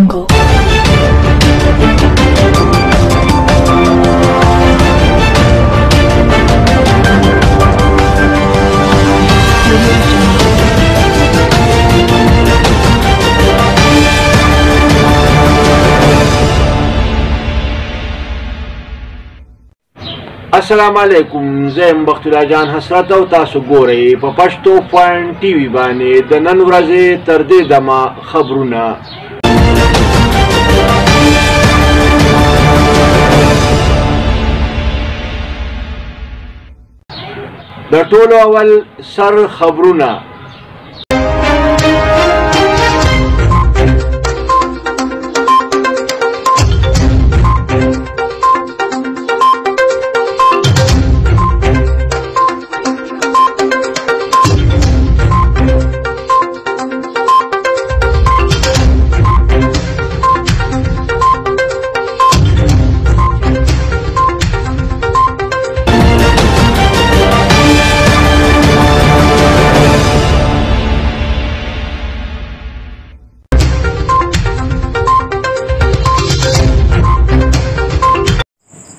السلام علیکم، زه بخت الله جان حسرت او تاسو ګورئ په پښتو پوینټ ټي وي باندې د نن ورځې تر دې دمه خبرونه. د ټولو اول سر خبرونه.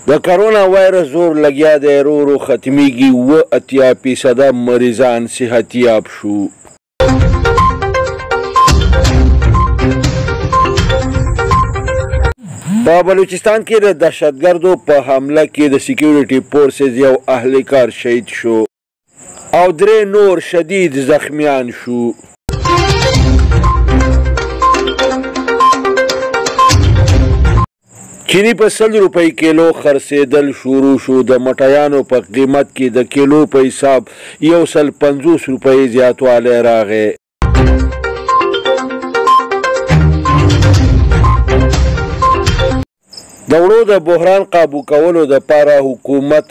د کرونا وایرس زور لګیا دی، ورو ورو ختمیږي. 80% مریضان صحتیاب شو. په بلوچستان کې د دهشتګردو په حمله کې د سکیورټي فورسز یو اهلکار شهید شو او 3 نور شدید زخمیان شو. چینی په 100 روپۍ کیلو خرڅېدل شروع شو. د مټیانو په قیمت کې د کیلو په حساب 150 روپۍ زیاتوالی راغی. د وړو د بحران قابو کولو دپاره حکومت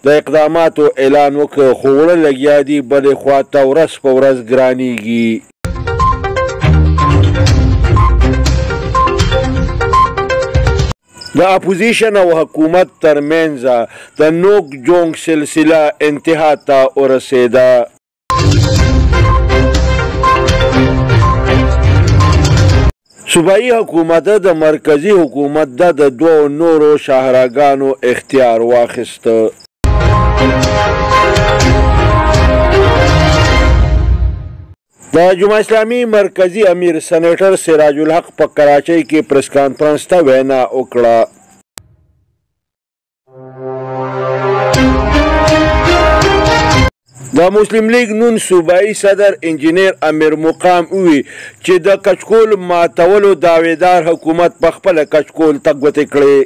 د اقداماتو اعلان وکړ، خو وړه لګیا دي بلې خواته ورځ په ورځ ګرانیږي. د اپوزیشن او حکومت ترمنځ د نوک جونګ سلسله انتها ته ورسېده. صوبایي حکومت د مرکزي حکومت د 2 نورو شاهراګانو اختیار واخیسته. د جمعه اسلامي مرکزي امیر سینیټر سراج الحق په کراچۍ کې پریس کانفرنس ته وینا وکړه. د مسلم لیگ نون صوبایي صدر انجینیر امیر مقام وی چې د کچکول ماتولو داویدار حکومت په خپله کچکول ته ګوتې کړې.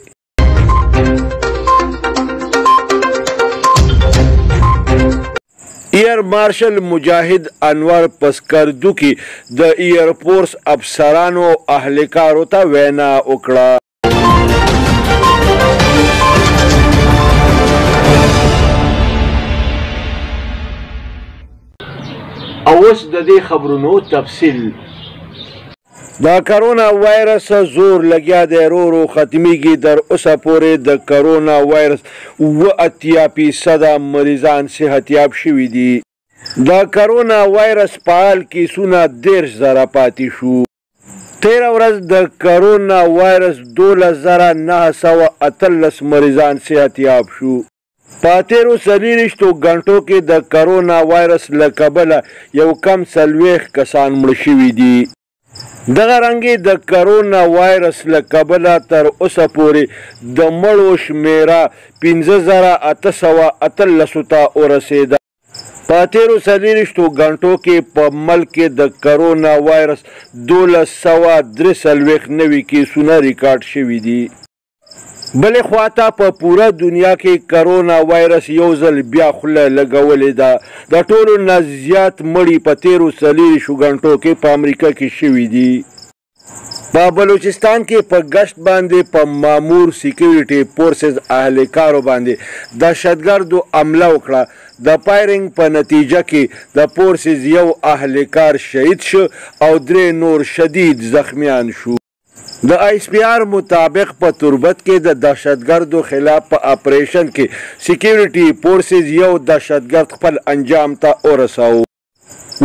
ایئر مارشل مجاهد انور پسکردو کې د ایئر فورس افسرانو اهلکارو ته وینا وکړه. او اوس د دې خبرونو تفصیل. د کرونا وایرس زور لګیا دی، ورو ورو ختمیږي. در اوسه پورې د کرونا وایرس 80% مریضان صحتیاب شوي دي. د کرونا وایرس فعال کیسونه 13,000 پاتې شو. 13 ورځ د کرونا وایرس 12,918 مریضان صحتیاب شو. په تیرو 24 غنټو کې د کرونا وایرس له کبله یو کم 40 کسان مړه شوي دي. دغه رنګې د کرونا وایرس له کبله تر اوسه پورې د مړو شمیره 5,818 ته ورسېده. په تیرو 24 غنټو کې په ملک کې د کرونا وایرس 1243 نوي کیسونه ریکارډ شوي دي. بلې خواته په پوره دنیا کې کرونا وایرس یو ځل بیا خوله لګولې ده. د ټولو نه زیات مړي په تیرو 24 غنټو کې په امریکا کې شوي دي. په بلوچستان کې په گشت باندې په مامور سکیورټي فورسز اهلکارو باندې دهشتګردو حمله وکړه. د فایرنګ په نتیجه کې د فورسز یو اهلکار شهید شو او 3 نور شدید زخمیان شو. د ایس پی آر مطابق په تربت کې د دهشتګردو خلاف په اپریشن کې سکیورټي فورسز یو دهشتګرد خپل انجام ته ورساوه.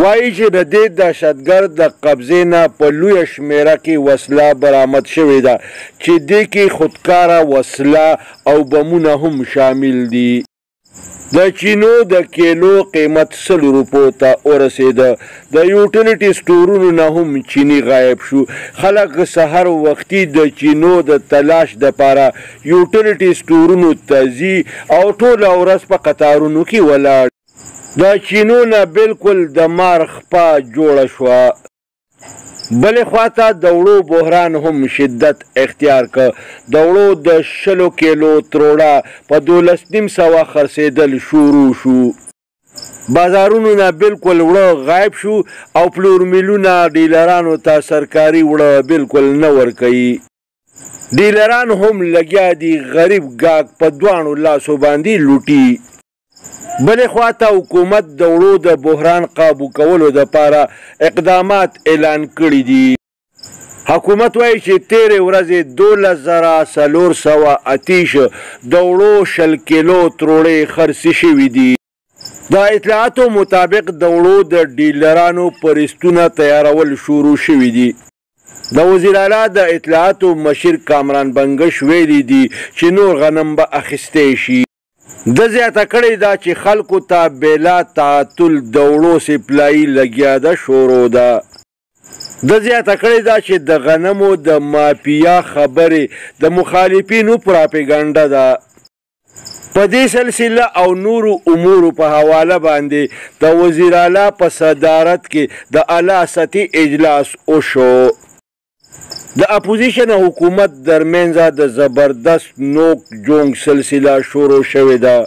وایي چې د دې دهشتګرد د قبضې نه په لویه شمېره کې وسله برآمد شوې ده چې دې کې خودکاره وسله او بمونه هم شامل دي. د چینو د کیلو قیمت 100 روپو ته ورسېده. د یوټیلیټي سټورونو نه هم چینی غایب شو. خلک سحر وختي د چینو د تلاش دپاره یوټیلیټي سټورونو ته ځي او ټوله ورځ په قطارونو کې ولاړ. د چینو نه بالکل د مار خپه جوړه شوه. بلې خواته د وړو بحران هم شدت اختیار که. د وړو د 20 کیلو تروړه په 12,500 خرڅېدل شروع شو. بازارونو نه بالکل وړه غایب شو او پلور میلونه ډیلرانو ته سرکاري وړه بالکل نه ورکوي. ډیلران هم لګیا دي غریب ګاګ په دواړو لاسو باندې لوټي. بلې خواته حکومت د وړو د بحران قابو کولو دپاره اقدامات اعلان کړي دي. حکومت وایي چې تېرې ورځې 12,408 د وړو 20 کیلو تروړې خرڅې شوي دي. د اطلاعاتو مطابق د وړو د ډیلرانو پرستونه تیارول شروع شوي دي. د وزیر اعلی د اطلاعاتو مشر کامران بنګش ویلي دي چې نور غنم به اخیستی شي. د زیاته کړې ده چې خلکو ته بلا تعطل د وړو سپلایي لګیا ده شروع ده. د زیاته کړې ده چې د غنمو د مافیا خبرې د مخالفینو پراپیګنډه ده. په دې سلسله او نورو امورو په حواله باندې د وزیر اعلی په صدارت کې د اعلی سطحي اجلاس وشو. د اپوزیشن حکومت درمنځه د زبردست نوک جونګ سلسله شروع شوې ده.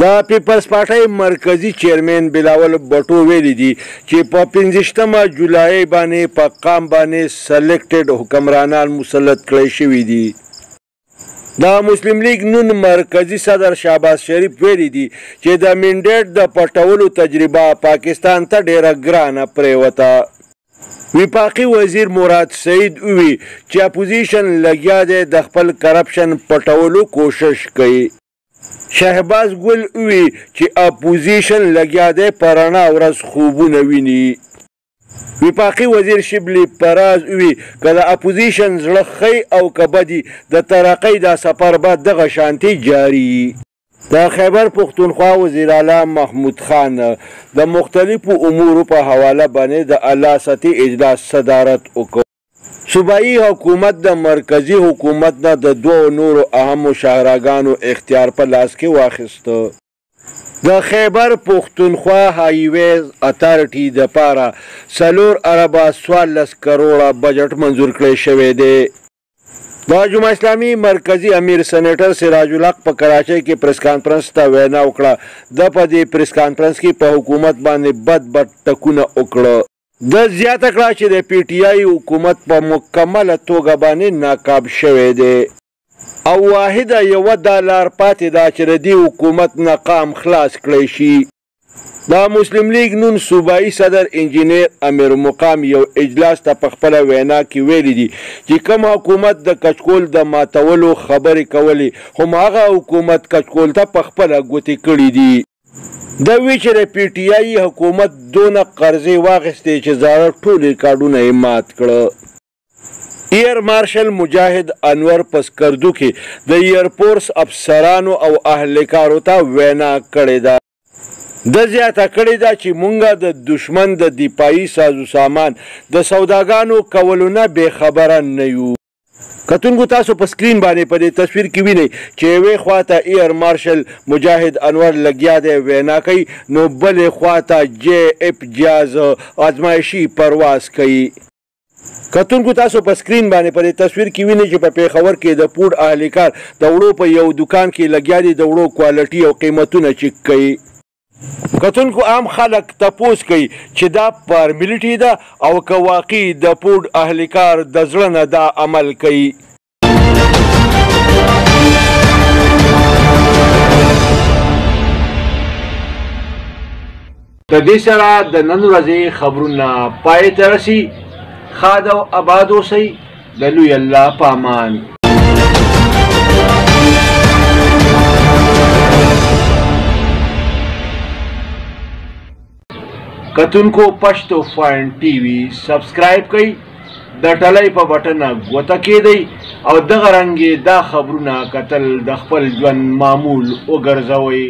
د پیپلز پارټۍ مرکزي چیرمن بلاول بټو ویلي دي چې په 15 جولای باندې په قام باندې سلیکټډ حکمرانان مسلط کړی شوي دي. د مسلم لیگ نون مرکزی صدر شهباز شریف ویلي دي چې د منډیټ د پټولو تجربه پاکستان ته ډیره ګرانه پریوته. وفاقي وزیر مراد سعید وی چې اپوزیشن لګیا دی د خپل کرپشن پټولو کوشش کوي. شهباز ګل وی چې اپوزیشن لګیا دی په رڼا ورځ خوبونه ویني. وفاقي وزیر شبلی پراز وی که د اپوزیشن زړه ښی او که بدي د ترقۍ دا سفر به دغه شانتي جاري. د خیبر پښتونخوا وزیر اعلی محمود خان د مختلفو امورو په حواله باندې د اعلی سطحي اجلاس صدارت وکړ. صوبایي حکومت د مرکزي حکومت نه د 2 نورو اهمو شاهراګانو اختیار په لاس کې واخیسته. د خیبر پښتونخوا هایویز اتارټي دپاره 4.14 کروړه بجټ منظور کړی شوی دی. د جمعه اسلامي مرکزي امیر سینیټر سراج الحق په کراچۍ کې پریس کانفرنس ته وینا وکړه. د په دې پریس کانفرنس کې په حکومت باندې بد ټکونه وکړه. د زیاته کړه چې د پی ټی آی حکومت په مکمله توګه باندې ناکام شوی دی او واحده یوه دا لار پاتې ده چې د دې حکومت ناکام خلاص کړی شي. د مسلم لیگ نون صوبایي صدر انجینیر امیر مقام یو اجلاس ته په خپله وینا کې ویلي دي چې کوم حکومت د کچکول د ماتولو خبرې کولې هماغه حکومت کچکول ته په خپله ګوتې کړي دي. د وی چې د پی ټی آی حکومت دونه قرضې واخیستې چې زاړه ټول ریکارډونه یې مات کړه. ایر مارشل مجاهد انور په سکردو کې د ایرفورس افسرانو او اهلکارو ته وینا کړې ده. د زیاته کړې ده چې مونږه د دشمن د دفاعي سازو سامان د سوداګانو کولو نه بې خبره نه یو. کتونکو تاسو په سکرین باندې په دې تصویر کې وینئ چې یوې خواته ایر مارشل مجاهد انور لګیا دی وینا کوي، نو بلې خواته جے اف جاز ازمایشي پرواز کوي. کتونکو تاسو په سکرین باندې په دې تصویر کې وینئ چې په پیښور کې د پوډ اهلکار د وړو په یو دکان کې لګیا دي د وړو کوالټي او قیمتونه چیک کوي. کتونکو عام خلک تپوس کوي چې دا فارمیلټي ده او که واقعي د پوډ اهلکار د زړه نه دا عمل کوي. د دې سره د نن ورځې خبرونه پای ته رسي. ښاد او اباد اوسئ. د لوی الله په امان. کتونکو پښتونخوا ټي وي سبسکرایب کړئ د ټلۍ په بټن غوته کېدئ او دغه رنګې دا خبرونه کتل د خپل ژوند معمول وګرځوئ